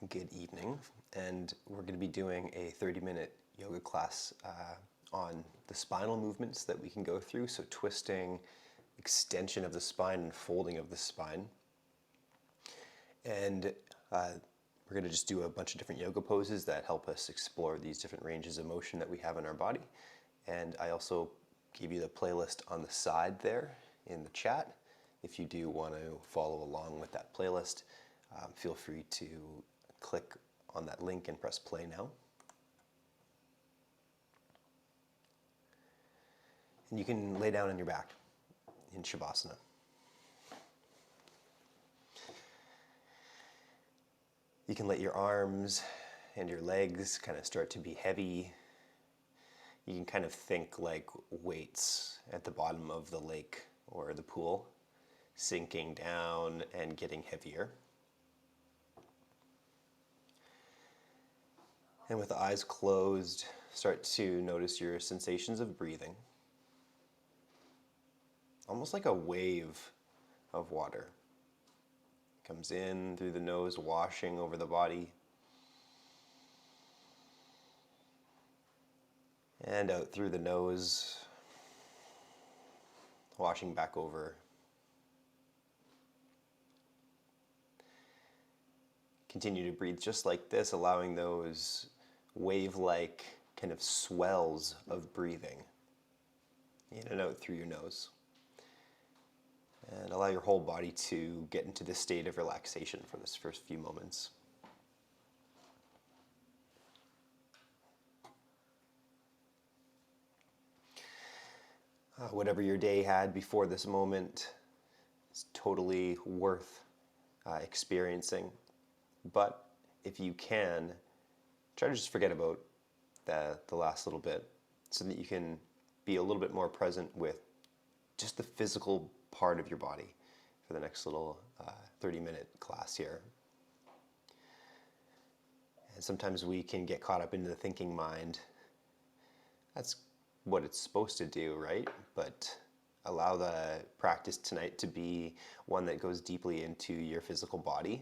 Good evening, and we're going to be doing a 30-minute yoga class on the spinal movements that we can go through, so twisting, extension of the spine, and folding of the spine. And we're going to just do a bunch of different yoga poses that help us explore these different ranges of motion that we have in our body. And I also gave you the playlist on the side there in the chat. If you do want to follow along with that playlist, feel free to click on that link and press play now. And you can lay down on your back in Shavasana. You can let your arms and your legs kind of start to be heavy. You can kind of think like weights at the bottom of the lake or the pool, sinking down and getting heavier. And with the eyes closed, start to notice your sensations of breathing. Almost like a wave of water. Comes in through the nose, washing over the body. And out through the nose, washing back over. Continue to breathe just like this, allowing those wave-like kind of swells of breathing in and out through your nose. And allow your whole body to get into this state of relaxation for this first few moments. Whatever your day had before this moment is totally worth experiencing. But if you can, try to just forget about the last little bit so that you can be a little bit more present with just the physical part of your body for the next little 30-minute class here. And sometimes we can get caught up into the thinking mind. That's what it's supposed to do, right? But allow the practice tonight to be one that goes deeply into your physical body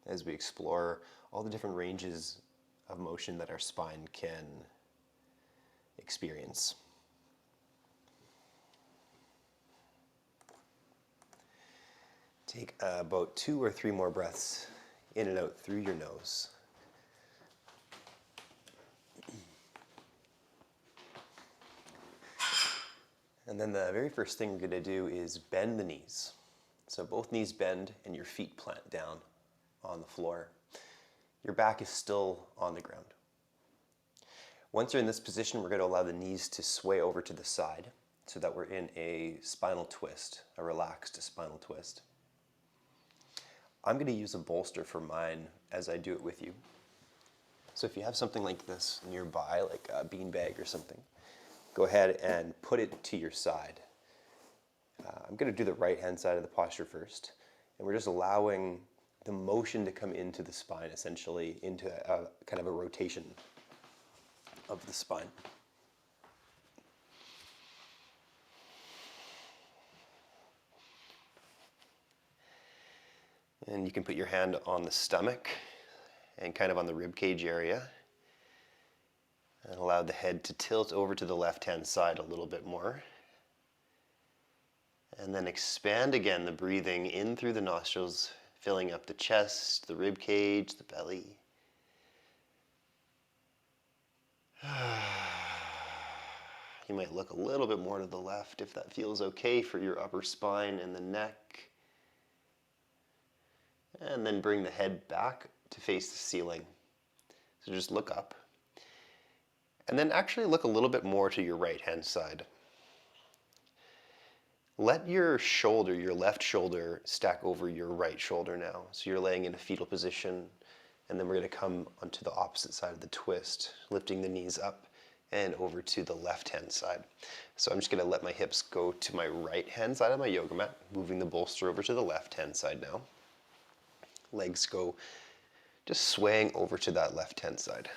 as we explore all the different ranges of motion that our spine can experience. Take about 2 or 3 more breaths in and out through your nose. And then the very first thing we're going to do is bend the knees. So both knees bend and your feet plant down on the floor. Your back is still on the ground. Once you're in this position, we're going to allow the knees to sway over to the side so that we're in a spinal twist, a relaxed spinal twist. I'm going to use a bolster for mine as I do it with you. So if you have something like this nearby, like a beanbag or something, go ahead and put it to your side. I'm going to do the right-hand side of the posture first, and we're just allowing the motion to come into the spine, essentially into a kind of a rotation of the spine. And you can put your hand on the stomach and kind of on the rib cage area and allow the head to tilt over to the left-hand side a little bit more. And then expand again the breathing in through the nostrils, filling up the chest, the rib cage, the belly. You might look a little bit more to the left if that feels okay for your upper spine and the neck. And then bring the head back to face the ceiling. So just look up. And then actually look a little bit more to your right-hand side. Let your shoulder, your left shoulder, stack over your right shoulder now. So you're laying in a fetal position, and then we're going to come onto the opposite side of the twist, lifting the knees up and over to the left-hand side. So I'm just going to let my hips go to my right-hand side of my yoga mat, moving the bolster over to the left-hand side now. Legs go just swaying over to that left-hand side.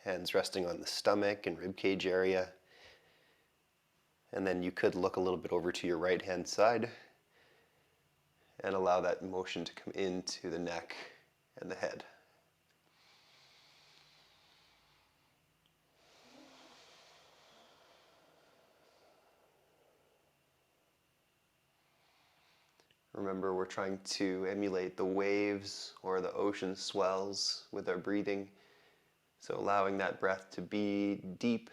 Hands resting on the stomach and rib cage area. And then you could look a little bit over to your right-hand side and allow that motion to come into the neck and the head. Remember, we're trying to emulate the waves or the ocean swells with our breathing. So allowing that breath to be deep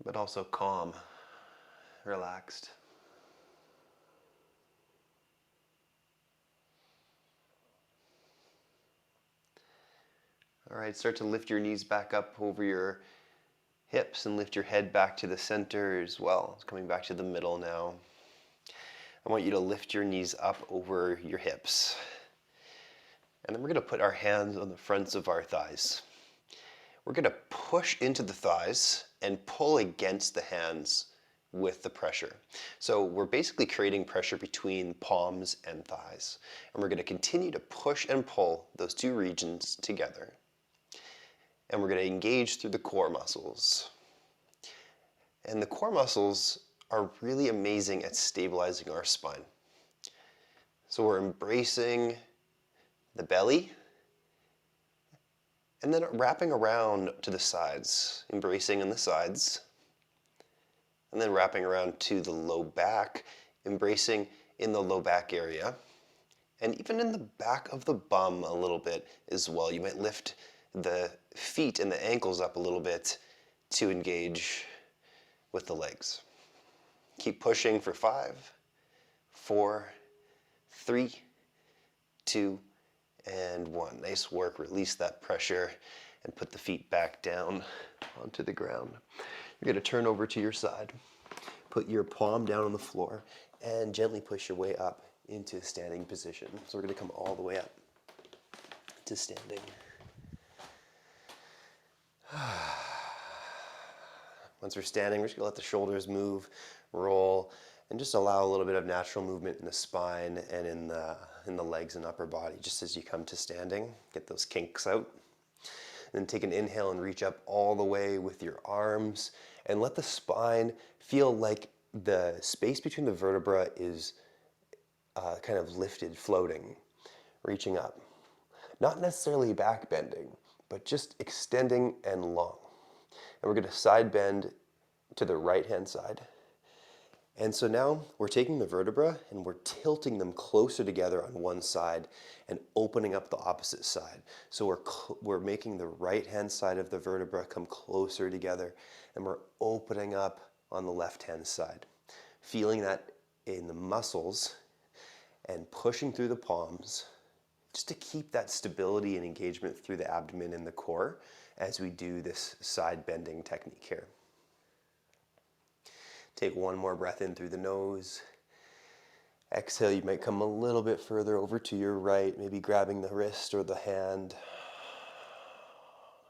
but also calm, relaxed. All right, start to lift your knees back up over your hips and lift your head back to the center as well. It's coming back to the middle now. I want you to lift your knees up over your hips. And then we're going to put our hands on the fronts of our thighs. We're going to push into the thighs and pull against the hands with the pressure. So we're basically creating pressure between palms and thighs. And we're going to continue to push and pull those two regions together. And we're going to engage through the core muscles. And the core muscles are really amazing at stabilizing our spine. So we're embracing the belly, and then wrapping around to the sides, embracing in the sides, and then wrapping around to the low back, embracing in the low back area, and even in the back of the bum a little bit as well. You might lift the feet and the ankles up a little bit to engage with the legs. Keep pushing for 5, 4, 3, 2, and 1. Nice work. Release that pressure and put the feet back down onto the ground. You're going to turn over to your side. Put your palm down on the floor and gently push your way up into standing position. So we're going to come all the way up to standing. Once we're standing, we're just going to let the shoulders move, roll, and just allow a little bit of natural movement in the spine and in the legs and upper body, just as you come to standing. Get those kinks out. And then take an inhale and reach up all the way with your arms, and let the spine feel like the space between the vertebra is kind of lifted, floating, reaching up. Not necessarily back bending, but just extending and long. And we're going to side bend to the right-hand side. And so now we're taking the vertebra and we're tilting them closer together on one side and opening up the opposite side. So we're making the right-hand side of the vertebra come closer together, and we're opening up on the left-hand side. Feeling that in the muscles and pushing through the palms, just to keep that stability and engagement through the abdomen and the core as we do this side bending technique here. Take one more breath in through the nose. Exhale, you might come a little bit further over to your right, maybe grabbing the wrist or the hand.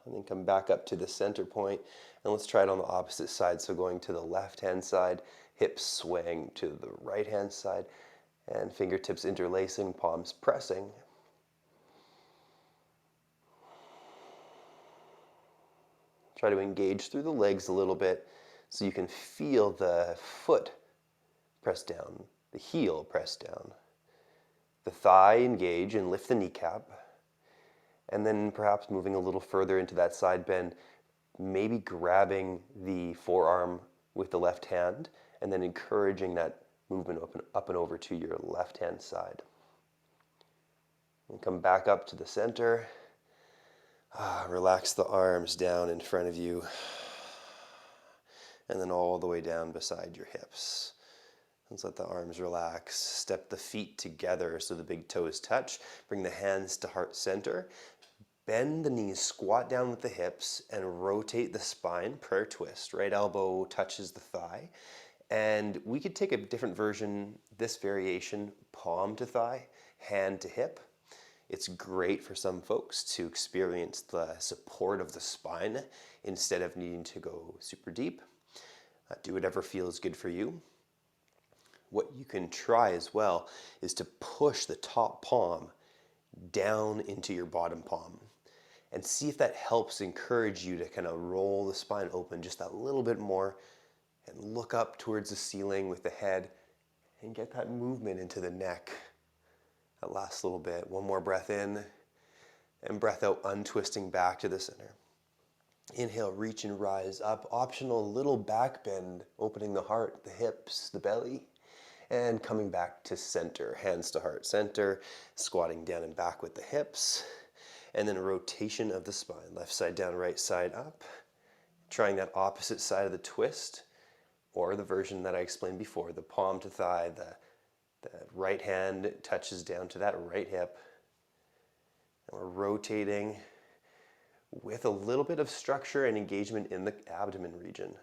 And then come back up to the center point. And let's try it on the opposite side. So going to the left-hand side, hips swaying to the right-hand side, and fingertips interlacing, palms pressing. Try to engage through the legs a little bit so you can feel the foot press down, the heel press down, the thigh engage and lift the kneecap, and then perhaps moving a little further into that side bend, maybe grabbing the forearm with the left hand and then encouraging that movement up and over to your left-hand side. And come back up to the center. Relax the arms down in front of you, and then all the way down beside your hips. Let's let the arms relax. Step the feet together so the big toes touch. Bring the hands to heart center. Bend the knees, squat down with the hips, and rotate the spine, prayer twist. Right elbow touches the thigh. And we could take a different version, this variation, palm to thigh, hand to hip. It's great for some folks to experience the support of the spine instead of needing to go super deep. Do whatever feels good for you. What you can try as well is to push the top palm down into your bottom palm and see if that helps encourage you to kind of roll the spine open just that little bit more and look up towards the ceiling with the head And get that movement into the neck. That last little bit. One more breath in and breath out, untwisting back to the center. Inhale, reach and rise up. Optional little back bend, opening the heart, the hips, the belly. And coming back to center, hands to heart center, squatting down and back with the hips. And then a rotation of the spine, left side down, right side up. Trying that opposite side of the twist, or the version that I explained before, the palm to thigh, the right hand touches down to that right hip. And we're rotating with a little bit of structure and engagement in the abdomen region.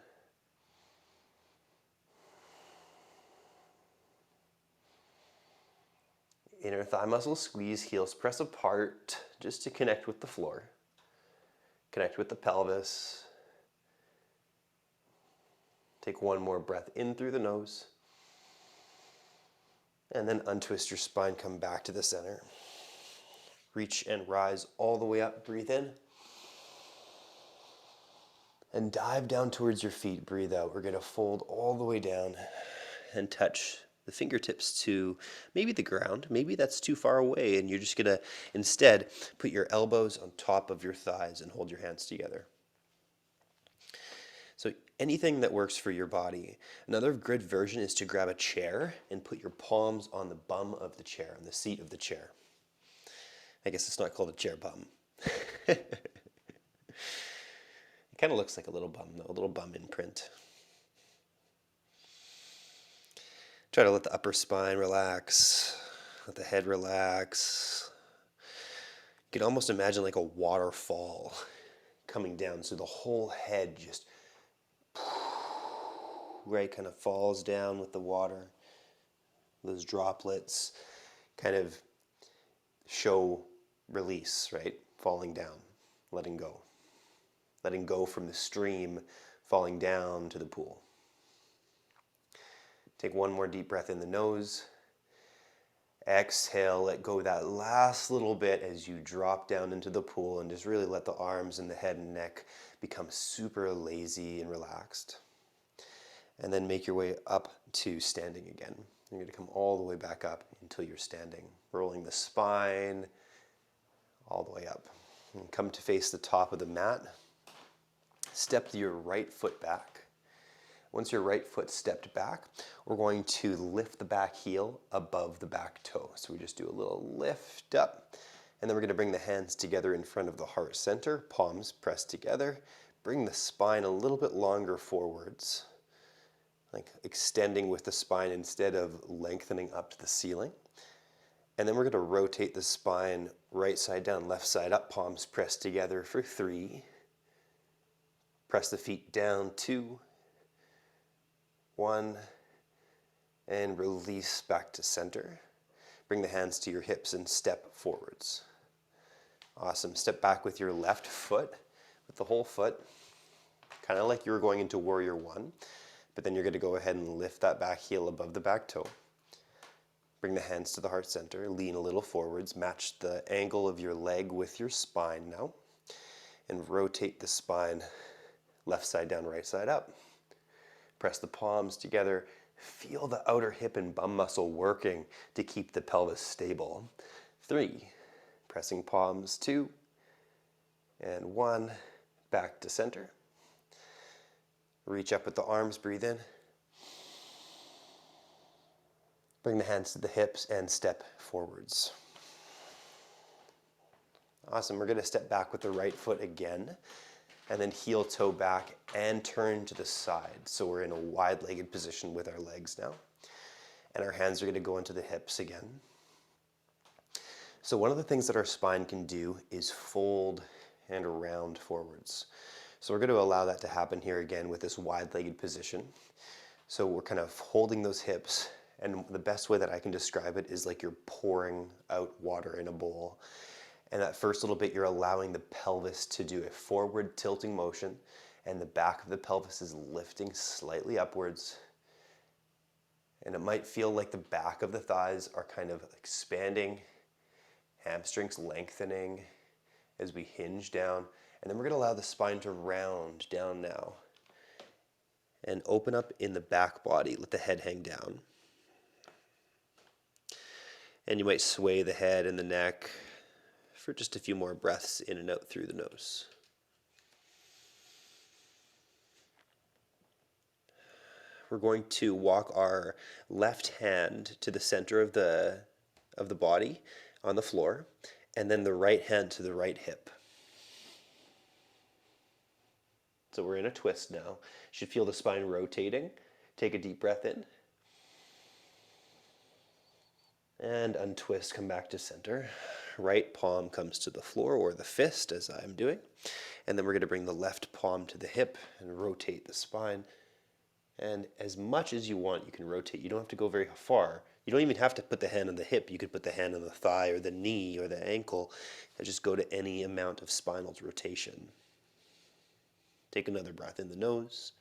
Inner thigh muscles squeeze, heels press apart just to connect with the floor. Connect with the pelvis. Take one more breath in through the nose. And then untwist your spine, come back to the center. Reach and rise all the way up, breathe in. And dive down towards your feet, breathe out. We're going to fold all the way down and touch the fingertips to maybe the ground. Maybe that's too far away and you're just going to instead put your elbows on top of your thighs and hold your hands together. So anything that works for your body. Another good version is to grab a chair and put your palms on the bum of the chair, on the seat of the chair. I guess it's not called a chair bum. It kind of looks like a little bum though, a little bum imprint. Try to let the upper spine relax, let the head relax. You can almost imagine like a waterfall coming down, so the whole head just right kind of falls down with the water. Those droplets kind of show release, right? Falling down, letting go. Letting go from the stream, falling down to the pool. Take one more deep breath in the nose. Exhale, let go that last little bit as you drop down into the pool and just really let the arms and the head and neck become super lazy and relaxed. And then make your way up to standing again. You're going to come all the way back up until you're standing, rolling the spine all the way up. And come to face the top of the mat. Step your right foot back. Once your right foot stepped back, we're going to lift the back heel above the back toe. So we just do a little lift up, and then we're going to bring the hands together in front of the heart center, palms pressed together. Bring the spine a little bit longer forwards, like extending with the spine instead of lengthening up to the ceiling. And then we're going to rotate the spine right side down, left side up, palms pressed together for 3. Press the feet down, 2, 1, and release back to center. Bring the hands to your hips and step forwards. Awesome. Step back with your left foot, with the whole foot, kind of like you were going into Warrior 1, but then you're going to go ahead and lift that back heel above the back toe. Bring the hands to the heart center, lean a little forwards, match the angle of your leg with your spine now, and rotate the spine left side down, right side up. Press the palms together. Feel the outer hip and bum muscle working to keep the pelvis stable. 3, pressing palms, 2, and 1, back to center. Reach up with the arms, breathe in. Bring the hands to the hips and step forwards. Awesome, we're gonna step back with the right foot again, and then heel toe back and turn to the side. So we're in a wide-legged position with our legs now. And our hands are going to go into the hips again. So one of the things that our spine can do is fold and round forwards. So we're going to allow that to happen here again with this wide-legged position. So we're kind of holding those hips, and the best way that I can describe it is like you're pouring out water in a bowl. And that first little bit, you're allowing the pelvis to do a forward tilting motion, and the back of the pelvis is lifting slightly upwards. And it might feel like the back of the thighs are kind of expanding, hamstrings lengthening as we hinge down. And then we're going to allow the spine to round down now and open up in the back body. Let the head hang down. And you might sway the head and the neck for just a few more breaths in and out through the nose. We're going to walk our left hand to the center of the body on the floor, and then the right hand to the right hip. So we're in a twist now. You should feel the spine rotating. Take a deep breath in. And untwist, come back to center. Right palm comes to the floor, or the fist, as I'm doing. And then we're going to bring the left palm to the hip and rotate the spine. And as much as you want, you can rotate. You don't have to go very far. You don't even have to put the hand on the hip. You could put the hand on the thigh or the knee or the ankle and just go to any amount of spinal rotation. Take another breath in the nose.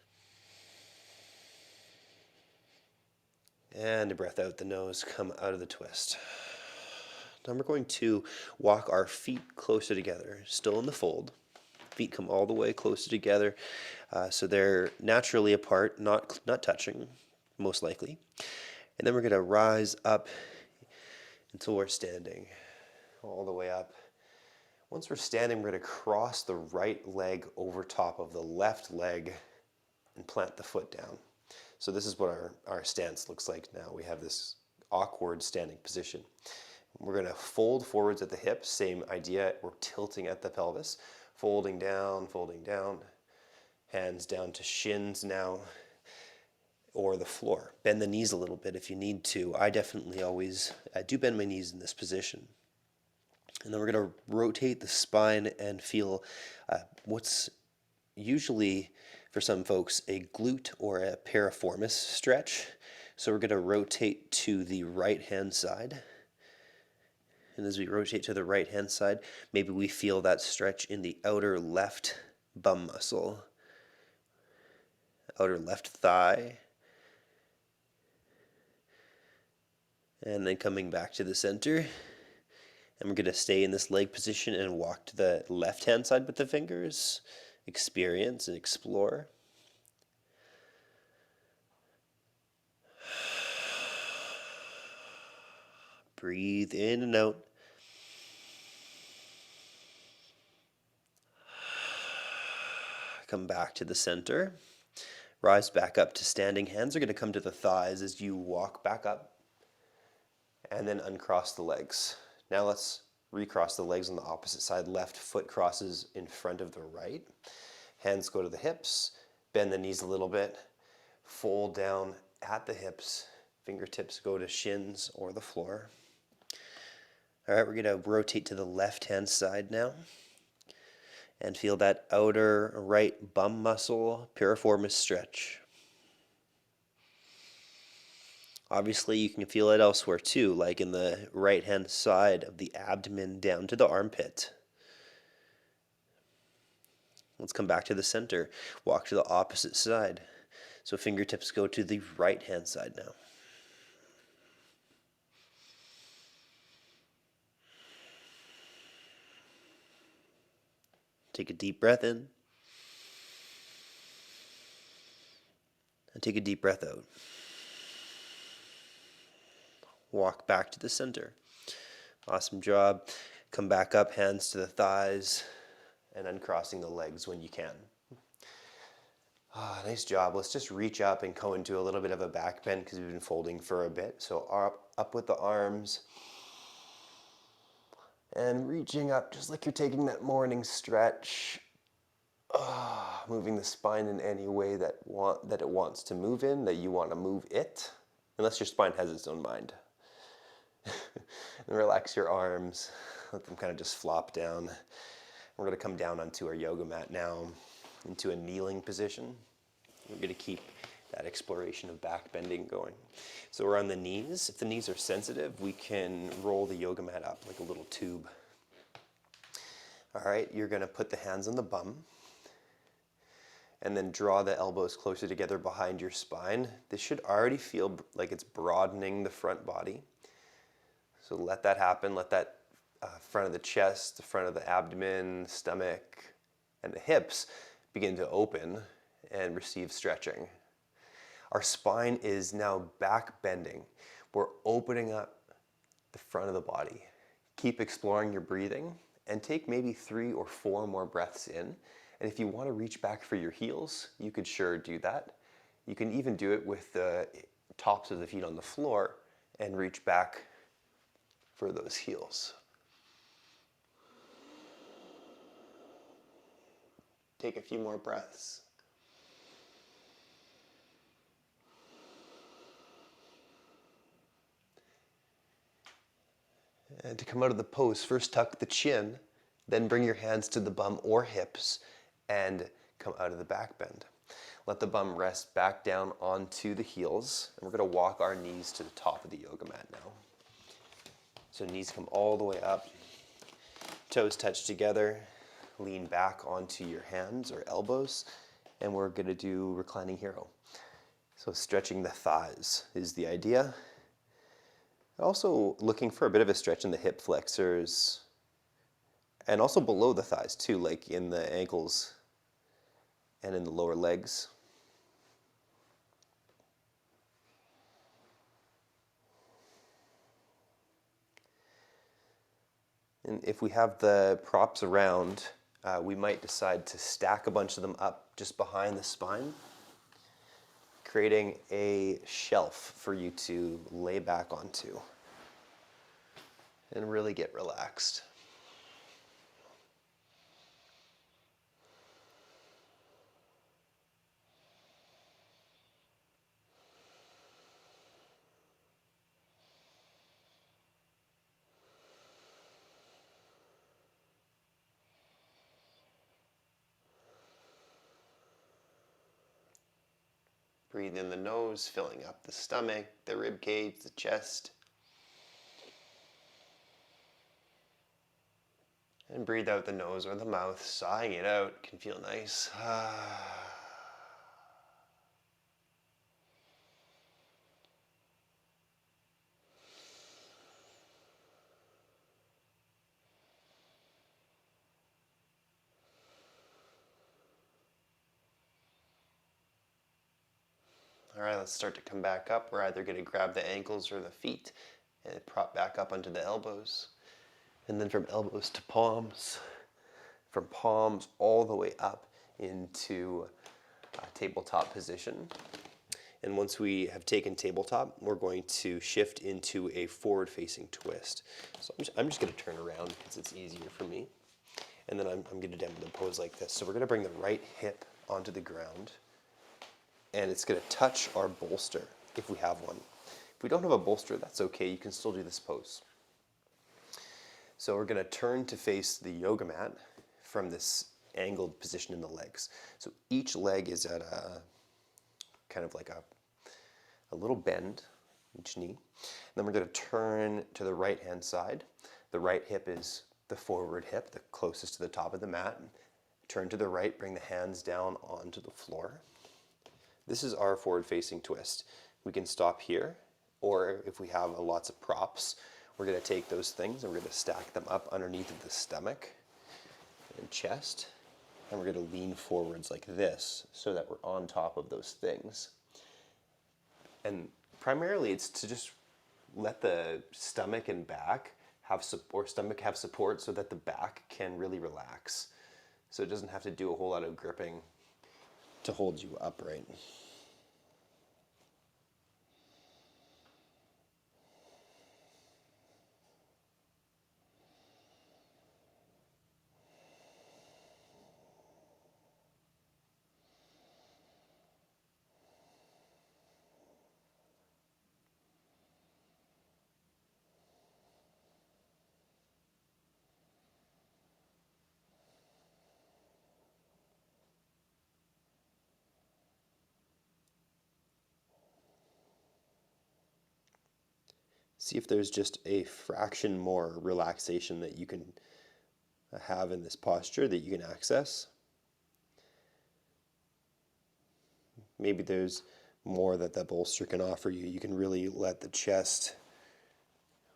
And a breath out the nose, come out of the twist. Now we're going to walk our feet closer together, still in the fold. Feet come all the way closer together, so they're naturally apart, not touching, most likely. And then we're going to rise up until we're standing, all the way up. Once we're standing, we're going to cross the right leg over top of the left leg and plant the foot down. So this is what our stance looks like now. We have this awkward standing position. We're going to fold forwards at the hips, same idea. We're tilting at the pelvis, folding down, hands down to shins now, or the floor. Bend the knees a little bit if you need to. I do bend my knees in this position. And then we're going to rotate the spine and feel what's usually, for some folks, a glute or a piriformis stretch. So we're going to rotate to the right-hand side. And as we rotate to the right-hand side, maybe we feel that stretch in the outer left bum muscle, outer left thigh. And then coming back to the center. And we're going to stay in this leg position and walk to the left-hand side with the fingers. Experience and explore. Breathe in and out. Come back to the center. Rise back up to standing. Hands are going to come to the thighs as you walk back up. And then uncross the legs. Now let's recross the legs on the opposite side. Left foot crosses in front of the right. Hands go to the hips. Bend the knees a little bit. Fold down at the hips. Fingertips go to shins or the floor. All right, we're going to rotate to the left-hand side now. And feel that outer right bum muscle, piriformis stretch. Obviously, you can feel it elsewhere too, like in the right-hand side of the abdomen down to the armpit. Let's come back to the center. Walk to the opposite side. So fingertips go to the right-hand side now. Take a deep breath in. And take a deep breath out. Walk back to the center. Awesome job. Come back up, hands to the thighs, and uncrossing the legs when you can. Nice job. Let's just reach up and go into a little bit of a back bend because we've been folding for a bit. So up with the arms. And reaching up just like you're taking that morning stretch. Moving the spine in any way that it wants to move in, that you want to move it. Unless your spine has its own mind. And relax your arms. Let them kind of just flop down. We're going to come down onto our yoga mat now into a kneeling position. We're going to keep that exploration of back bending going. So we're on the knees. If the knees are sensitive, we can roll the yoga mat up like a little tube. All right, you're going to put the hands on the bum and then draw the elbows closer together behind your spine. This should already feel like it's broadening the front body. So let that happen. Let that front of the chest, the front of the abdomen, stomach, and the hips begin to open and receive stretching. Our spine is now back bending. We're opening up the front of the body. Keep exploring your breathing and take maybe 3 or 4 more breaths in. And if you want to reach back for your heels, you could sure do that. You can even do it with the tops of the feet on the floor and reach back for those heels. Take a few more breaths. And to come out of the pose, first tuck the chin, then bring your hands to the bum or hips and come out of the back bend. Let the bum rest back down onto the heels, and we're going to walk our knees to the top of the yoga mat now. So knees come all the way up, toes touch together, lean back onto your hands or elbows, and we're going to do Reclining Hero. So stretching the thighs is the idea. Also looking for a bit of a stretch in the hip flexors and also below the thighs too, like in the ankles and in the lower legs. And if we have the props around, we might decide to stack a bunch of them up just behind the spine, creating a shelf for you to lay back onto and really get relaxed. Breathe in the nose, filling up the stomach, the rib cage, the chest. And breathe out the nose or the mouth, sighing it out. Can feel nice. All right, let's start to come back up. We're either going to grab the ankles or the feet and prop back up onto the elbows. And then from elbows to palms, from palms all the way up into tabletop position. And once we have taken tabletop, we're going to shift into a forward-facing twist. So I'm just going to turn around because it's easier for me. And then I'm going to do the pose like this. So we're going to bring the right hip onto the ground, and it's going to touch our bolster if we have one. If we don't have a bolster, that's okay. You can still do this pose. So we're going to turn to face the yoga mat from this angled position in the legs. So each leg is at a kind of like a little bend, each knee. And then we're going to turn to the right hand side. The right hip is the forward hip, the closest to the top of the mat. Turn to the right, bring the hands down onto the floor. This is our forward-facing twist. We can stop here, or if we have lots of props, we're going to take those things and we're going to stack them up underneath of the stomach and chest, and we're going to lean forwards like this so that we're on top of those things. And primarily it's to just let the stomach and back have support so that the back can really relax. So it doesn't have to do a whole lot of gripping to hold you upright. See if there's just a fraction more relaxation that you can have in this posture that you can access. Maybe there's more that the bolster can offer you. You can really let the chest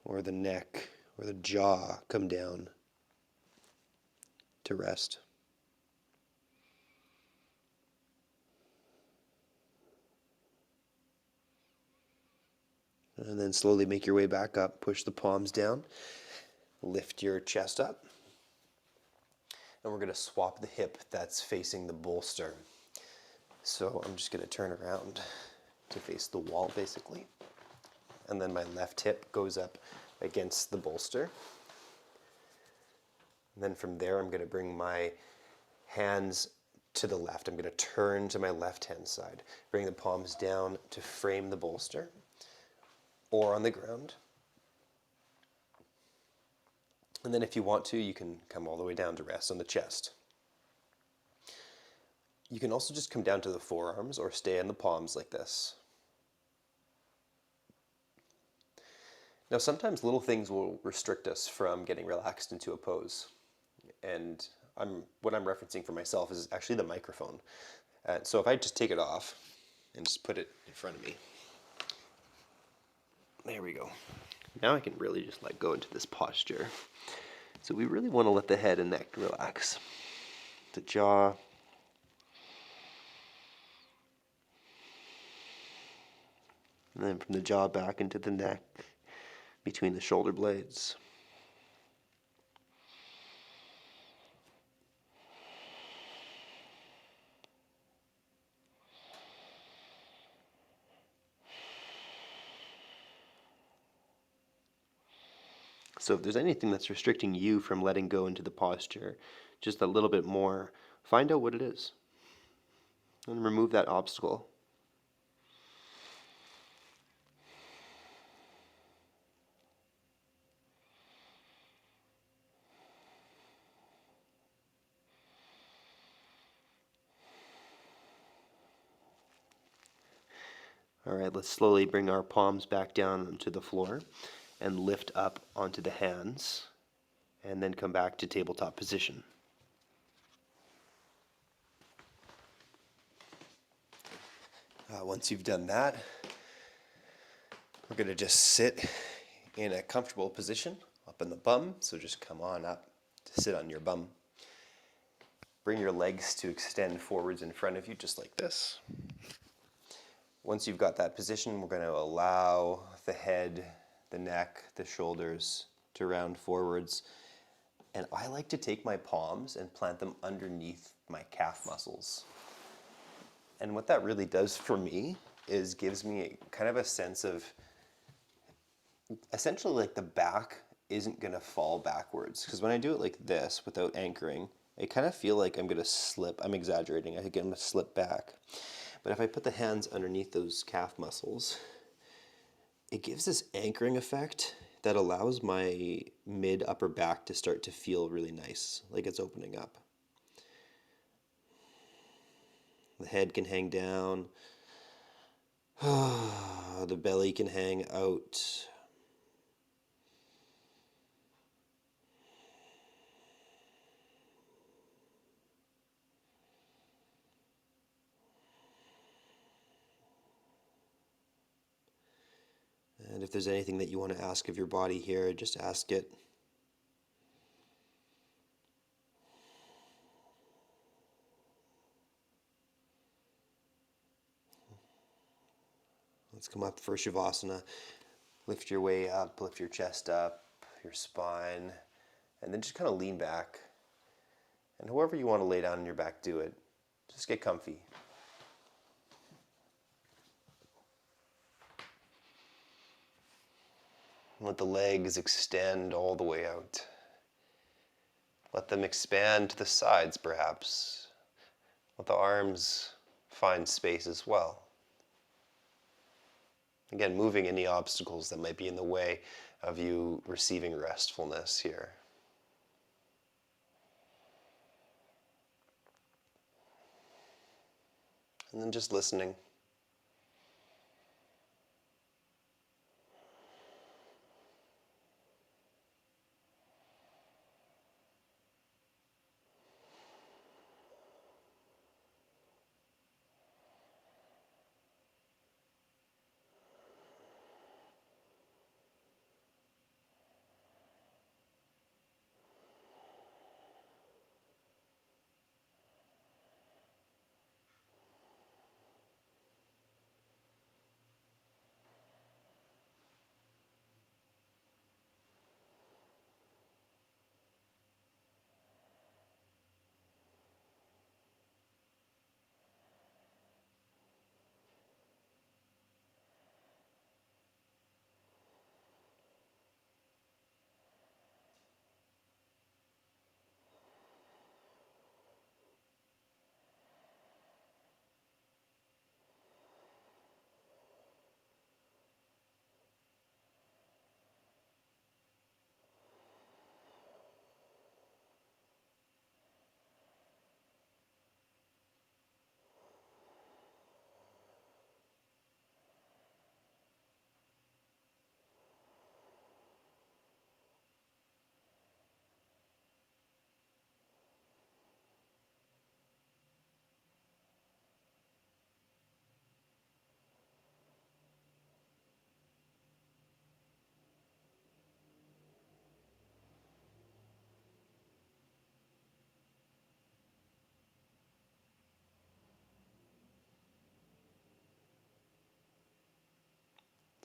or the neck or the jaw come down to rest. And then slowly make your way back up. Push the palms down. Lift your chest up. And we're going to swap the hip that's facing the bolster. So I'm just going to turn around to face the wall, basically. And then my left hip goes up against the bolster. And then from there, I'm going to bring my hands to the left. I'm going to turn to my left-hand side. Bring the palms down to frame the bolster or on the ground. And then if you want to, you can come all the way down to rest on the chest. You can also just come down to the forearms or stay in the palms like this. Now, sometimes little things will restrict us from getting relaxed into a pose. And what I'm referencing for myself is actually the microphone. So if I just take it off and just put it in front of me. There we go. Now I can really just let go into this posture. So we really want to let the head and neck relax. The jaw. And then from the jaw back into the neck, between the shoulder blades. So if there's anything that's restricting you from letting go into the posture just a little bit more, find out what it is and remove that obstacle. All right, let's slowly bring our palms back down onto the floor and lift up onto the hands and then come back to tabletop position. Once you've done that, we're going to just sit in a comfortable position up in the bum. So just come on up to sit on your bum. Bring your legs to extend forwards in front of you just like this. Once you've got that position, we're going to allow the head, the neck, the shoulders to round forwards. And I like to take my palms and plant them underneath my calf muscles. And what that really does for me is gives me kind of a sense of essentially like the back isn't going to fall backwards. Because when I do it like this without anchoring, I kind of feel like I'm going to slip. I'm exaggerating. I think I'm going to slip back. But if I put the hands underneath those calf muscles, it gives this anchoring effect that allows my mid-upper back to start to feel really nice, like it's opening up. The head can hang down. The belly can hang out. And if there's anything that you want to ask of your body here, just ask it. Let's come up for Shavasana. Lift your way up, lift your chest up, your spine, and then just kind of lean back. And however you want to lay down on your back, do it. Just get comfy. Let the legs extend all the way out. Let them expand to the sides, perhaps. Let the arms find space as well. Again, moving any obstacles that might be in the way of you receiving restfulness here. And then just listening.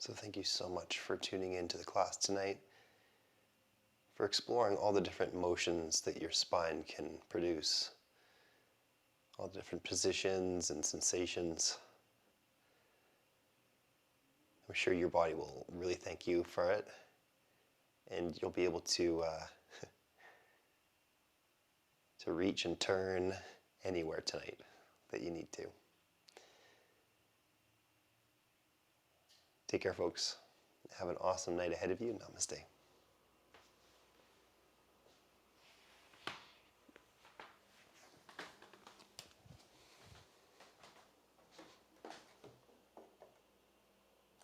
So thank you so much for tuning into the class tonight, for exploring all the different motions that your spine can produce, all the different positions and sensations. I'm sure your body will really thank you for it, and you'll be able to to reach and turn anywhere tonight that you need to. Take care, folks. Have an awesome night ahead of you. Namaste.